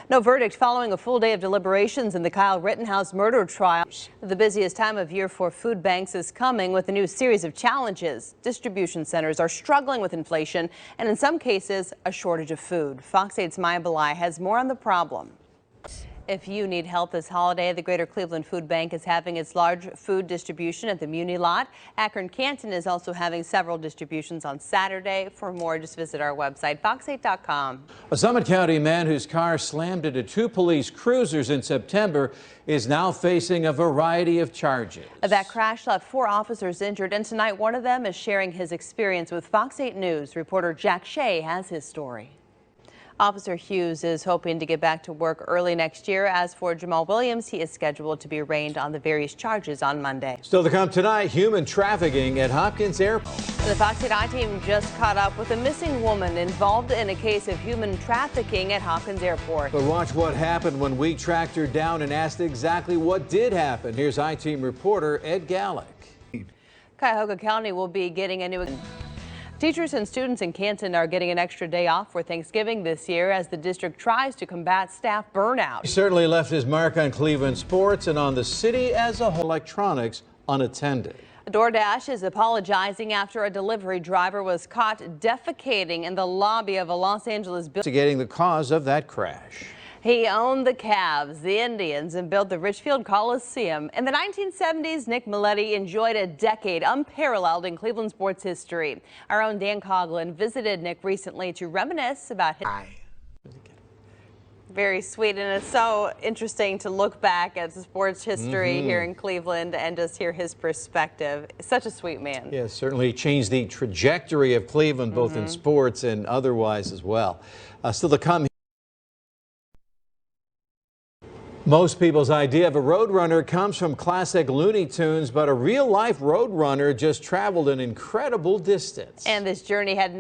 No verdict following a full day of deliberations in the Kyle Rittenhouse murder trial. The busiest time of year for food banks is coming with a new series of challenges. Distribution centers are struggling with inflation and in some cases a shortage of food. Fox 8's Maya Belai has more on the problem. If you need help this holiday, the Greater Cleveland Food Bank is having its large food distribution at the Muni lot. Akron-Canton is also having several distributions on Saturday. For more, just visit our website, fox8.com. A Summit County man whose car slammed into two police cruisers in September is now facing a variety of charges. That crash left 4 officers injured, and tonight one of them is sharing his experience with Fox 8 News. Reporter Jack Shea has his story. Officer Hughes is hoping to get back to work early next year. As for Jamal Williams, he is scheduled to be arraigned on the various charges on Monday. Still to come tonight, human trafficking at Hopkins Airport. The Fox 8 team just caught up with a missing woman involved in a case of human trafficking at Hopkins Airport. But watch what happened when we tracked her down and asked exactly what did happen. Here's I-Team reporter Ed Gallick. Cuyahoga County will be getting a new... Teachers and students in Canton are getting an extra day off for Thanksgiving this year as the district tries to combat staff burnout. He certainly left his mark on Cleveland sports and on the city as a whole. Electronics unattended. DoorDash is apologizing after a delivery driver was caught defecating in the lobby of a Los Angeles building. Investigating the cause of that crash. He owned the Cavs, the Indians, and built the Richfield Coliseum. In the 1970s, Nick Milletti enjoyed a decade unparalleled in Cleveland sports history. Our own Dan Coughlin visited Nick recently to reminisce about his... Very sweet, and it's so interesting to look back at sports history here in Cleveland and just hear his perspective. Such a sweet man. Yes, certainly changed the trajectory of Cleveland, both in sports and otherwise as well. Still to come. Most people's idea of a roadrunner comes from classic Looney Tunes, but a real-life roadrunner just traveled an incredible distance. And this journey had